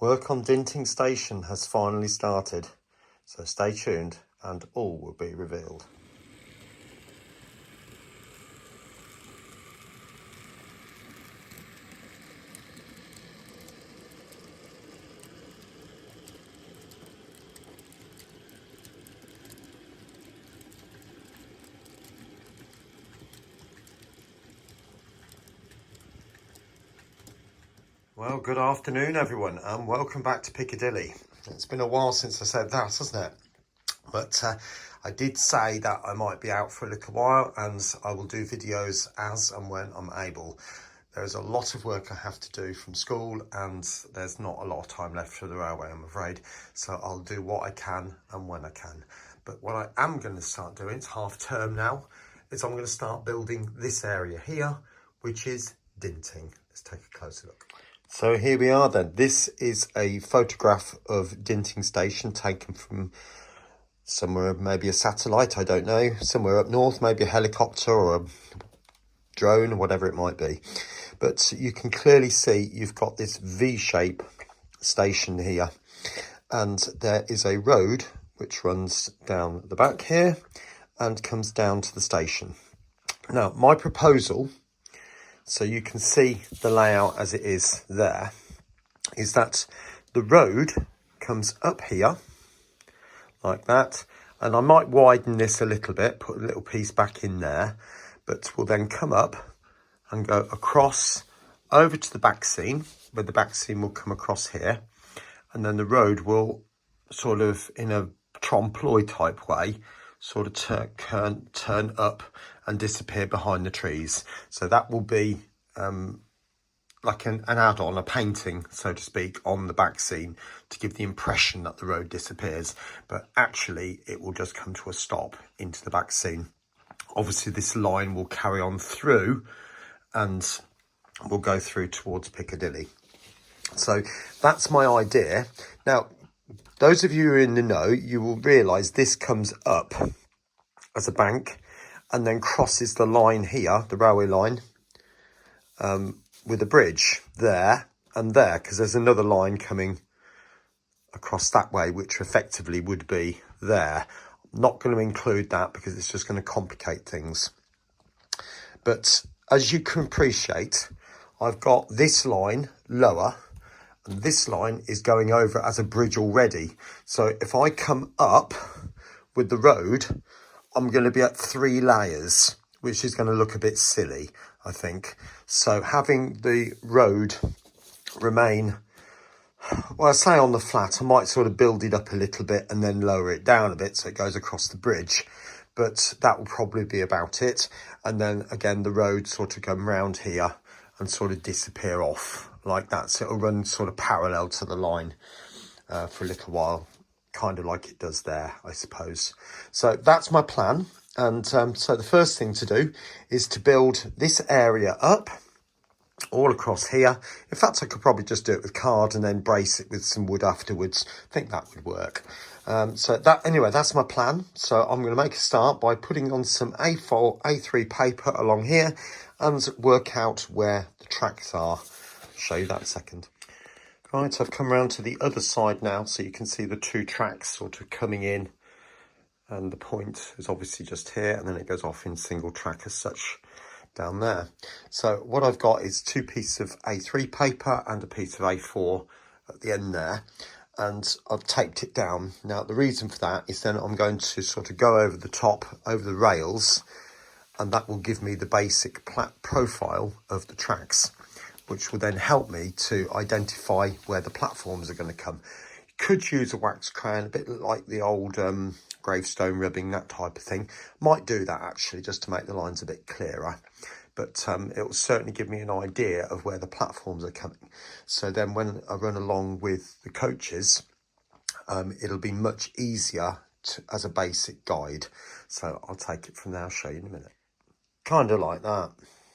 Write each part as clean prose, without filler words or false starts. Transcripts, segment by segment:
Work on Dinting Station has finally started, so stay tuned and all will be revealed. Well, good afternoon everyone and welcome back to Piccadilly. It's been a while since I said that, hasn't it? But I did say that I might be out for a little while and I will do videos as and when I'm able. There's a lot of work I have to do from school and there's not a lot of time left for the railway, I'm afraid. So I'll do what I can and when I can. But what I am going to start doing, it's half term now, is I'm going to start building this area here, which is Dinting. Let's take a closer look. So here we are then. This is a photograph of Dinting Station taken from somewhere, maybe a satellite, I don't know, somewhere up north, maybe a helicopter or a drone or whatever it might be. But you can clearly see you've got this V-shape station here, and there is a road which runs down the back here and comes down to the station. Now, my proposal, so you can see the layout as it is there, is that the road comes up here like that, and I might widen this a little bit, put a little piece back in there, but we'll then come up and go across over to the back scene, where the back scene will come across here, and then the road will sort of, in a trompe-l'oeil type way, sort of turn up and disappear behind the trees. So that will be like an add-on, a painting, so to speak, on the back scene to give the impression that the road disappears. But actually, it will just come to a stop into the back scene. Obviously, this line will carry on through and we'll go through towards Piccadilly. So that's my idea. Now, those of you who are in the know, you will realise this comes up as a bank and then crosses the line here, the railway line, with a bridge there and there, because there's another line coming across that way, which effectively would be there. I'm not going to include that because it's just going to complicate things. But as you can appreciate, I've got this line lower and this line is going over as a bridge already. So if I come up with the road, I'm going to be at 3 layers, which is going to look a bit silly, I think. So having the road remain, well, I say on the flat, I might sort of build it up a little bit and then lower it down a bit so it goes across the bridge. But that will probably be about it. And then again, the road sort of come round here and sort of disappear off like that. So it'll run sort of parallel to the line for a little while, kind of like it does there, I suppose. So that's my plan. And so the first thing to do is to build this area up all across here. In fact, I could probably just do it with card and then brace it with some wood afterwards. I think that would work. So that, anyway, that's my plan. So I'm going to make a start by putting on some A4, A3 paper along here and work out where the tracks are. I'll show you that in a second. Right, I've come around to the other side now, so you can see the 2 tracks sort of coming in, and the point is obviously just here, and then it goes off in single track as such down there. So what I've got is 2 pieces of A3 paper and a piece of A4 at the end there, and I've taped it down. Now the reason for that is then I'm going to sort of go over the top, over the rails, and that will give me the basic profile of the tracks, which will then help me to identify where the platforms are going to come. You could use a wax crayon, a bit like the old gravestone rubbing, that type of thing. Might do that actually, just to make the lines a bit clearer. But it will certainly give me an idea of where the platforms are coming. So then when I run along with the coaches, it'll be much easier as a basic guide. So I'll take it from there, I'll show you in a minute. Kind of like that.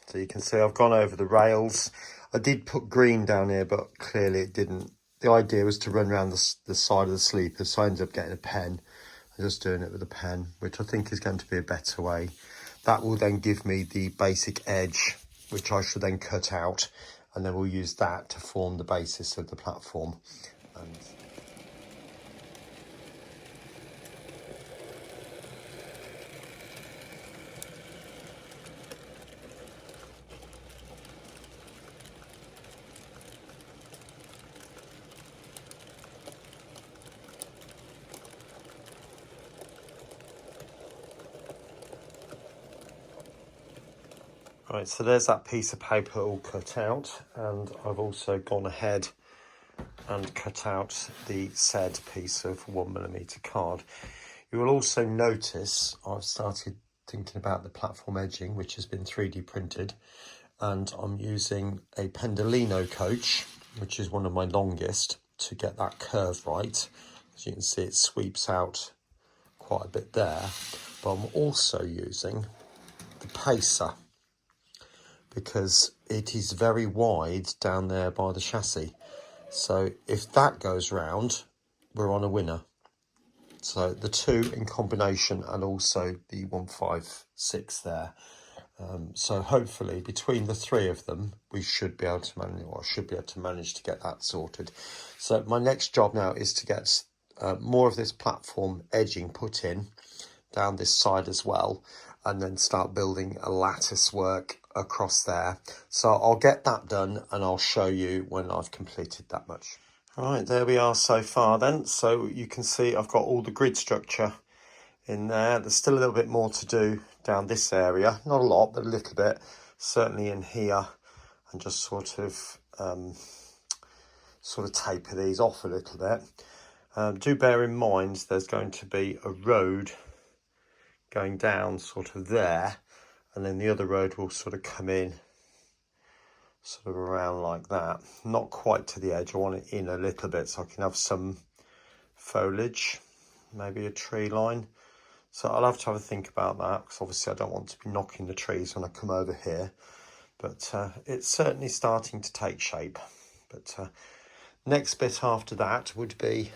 So you can see I've gone over the rails. I did put green down here, but clearly it didn't. The idea was to run around the side of the sleeper, so I ended up getting a pen. I'm just doing it with a pen, which I think is going to be a better way. That will then give me the basic edge, which I should then cut out and then we'll use that to form the basis of the platform. And right, so there's that piece of paper all cut out, and I've also gone ahead and cut out the said piece of 1mm card. You will also notice I've started thinking about the platform edging, which has been 3D printed, and I'm using a Pendolino coach, which is one of my longest, to get that curve right. As you can see, it sweeps out quite a bit there, but I'm also using the pacer, because it is very wide down there by the chassis. So if that goes round, we're on a winner. So the two in combination, and also the 156 there. So hopefully between the three of them, we should be able to manage, or should be able to manage to get that sorted. So my next job now is to get more of this platform edging put in down this side as well, and then start building a lattice work across there. So I'll get that done and I'll show you when I've completed that much. All right, there we are so far then. So you can see I've got all the grid structure in there. There's still a little bit more to do down this area. Not a lot, but a little bit. Certainly in here, and just sort of taper these off a little bit. Do bear in mind there's going to be a road going down sort of there, and then the other road will sort of come in sort of around like that. Not quite to the edge. I want it in a little bit so I can have some foliage, maybe a tree line. So I'll have to have a think about that, because obviously I don't want to be knocking the trees when I come over here. But it's certainly starting to take shape. But next bit after that would be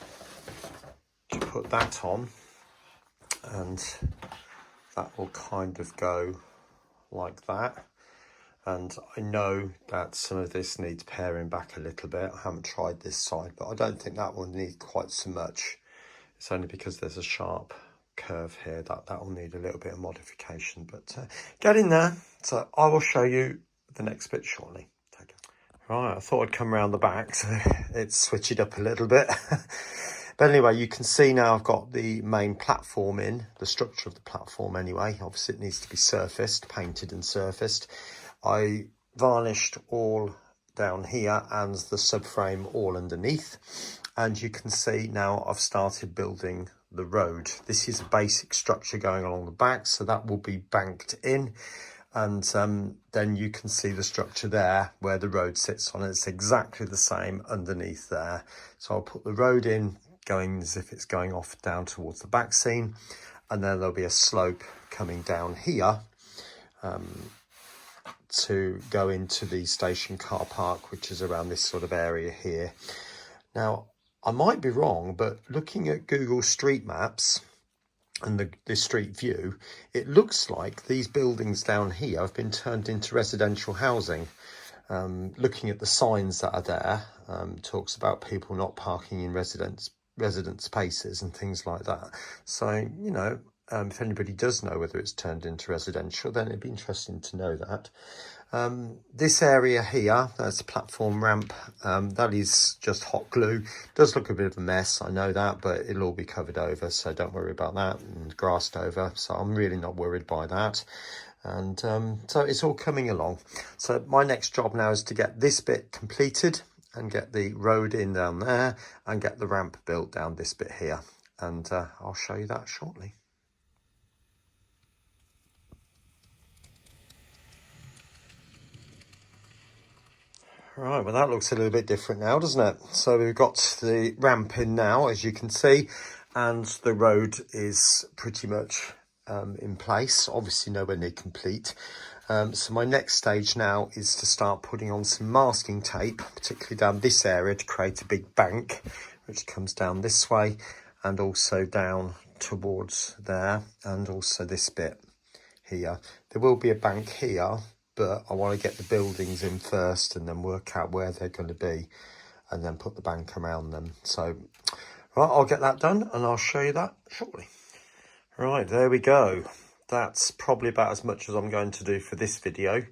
to put that on, and that will kind of go like that. And I know that some of this needs paring back a little bit. I haven't tried this side, but I don't think that will need quite so much. It's only because there's a sharp curve here that will need a little bit of modification, but get in there. So I will show you the next bit shortly. Take care. Right, I thought I'd come around the back, so it's switch it up a little bit. But anyway, you can see now I've got the main platform in, the structure of the platform anyway. Obviously it needs to be surfaced, painted and surfaced. I varnished all down here and the subframe all underneath. And you can see now I've started building the road. This is a basic structure going along the back, so that will be banked in. And then you can see the structure there where the road sits on. It's exactly the same underneath there. So I'll put the road in, going as if it's going off down towards the back scene, and then there'll be a slope coming down here to go into the station car park, which is around this sort of area here. Now, I might be wrong, but looking at Google Street Maps and the street view, it looks like these buildings down here have been turned into residential housing. Looking at the signs that are there, talks about people not parking in resident spaces and things like that. So, you know, if anybody does know whether it's turned into residential, then it'd be interesting to know that. This area here, that's a platform ramp, that is just hot glue. Does look a bit of a mess, I know that, but it'll all be covered over, so don't worry about that, and grassed over, so I'm really not worried by that. And so it's all coming along. So my next job now is to get this bit completed and get the road in down there and get the ramp built down this bit here, and I'll show you that shortly. Right, well that looks a little bit different now, doesn't it? So we've got the ramp in now, as you can see, and the road is pretty much in place, obviously nowhere near complete. So my next stage now is to start putting on some masking tape, particularly down this area, to create a big bank, which comes down this way and also down towards there, and also this bit here. There will be a bank here but I want to get the buildings in first and then work out where they're going to be and then put the bank around them. So, right, I'll get that done and I'll show you that shortly. Right, there we go. That's probably about as much as I'm going to do for this video.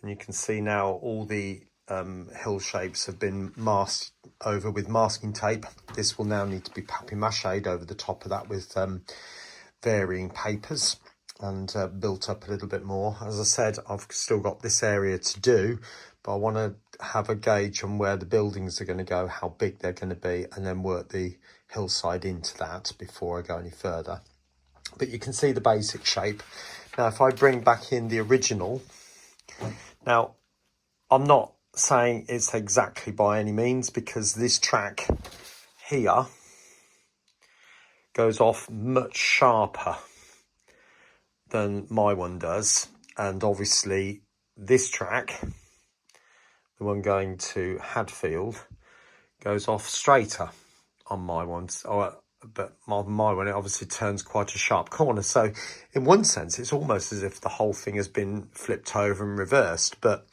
And you can see now all the hill shapes have been masked over with masking tape. This will now need to be papier-mâchéd over the top of that with varying papers and built up a little bit more. As I said, I've still got this area to do, but I want to have a gauge on where the buildings are going to go, how big they're going to be, and then work the hillside into that before I go any further. But you can see the basic shape. Now, if I bring back in the original, now I'm not saying it's exactly by any means, because this track here goes off much sharper than my one does, and obviously this track, the one going to Hadfield, goes off straighter on my one. But my one, it obviously turns quite a sharp corner. So in one sense, it's almost as if the whole thing has been flipped over and reversed. But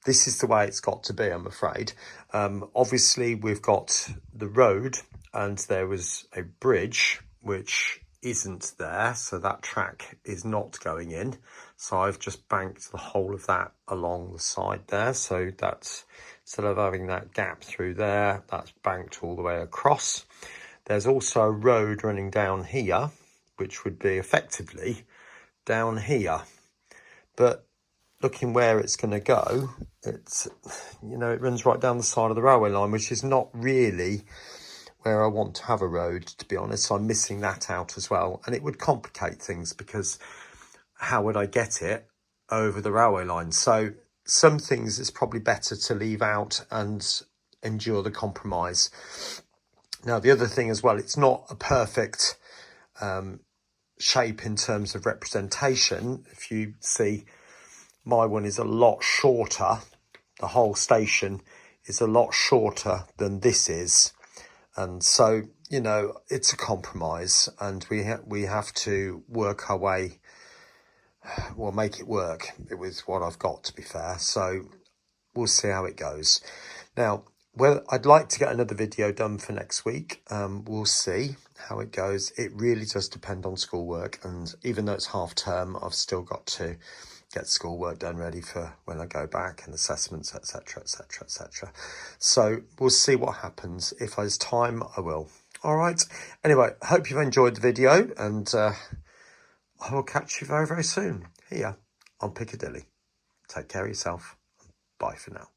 this is the way it's got to be, I'm afraid. Obviously, we've got the road and there was a bridge, which isn't there. So that track is not going in. So I've just banked the whole of that along the side there. So that's, instead of having that gap through there, that's banked all the way across. There's also a road running down here, which would be effectively down here. But looking where it's going to go, it's, you know, it runs right down the side of the railway line, which is not really where I want to have a road, to be honest. So I'm missing that out as well. And it would complicate things, because how would I get it over the railway line? So some things it's probably better to leave out and endure the compromise. Now, the other thing as well, it's not a perfect shape in terms of representation. If you see, my one is a lot shorter. The whole station is a lot shorter than this is. And so, you know, it's a compromise, and we have to work our way, well, make it work with what I've got, to be fair. So we'll see how it goes. Now, well, I'd like to get another video done for next week. We'll see how it goes. It really does depend on schoolwork, and even though it's half term, I've still got to get schoolwork done ready for when I go back, and assessments, etc, etc, etc. So we'll see what happens. If there's time, I will. All right. Anyway, hope you've enjoyed the video, and I will catch you very, very soon here on Piccadilly. Take care of yourself. Bye for now.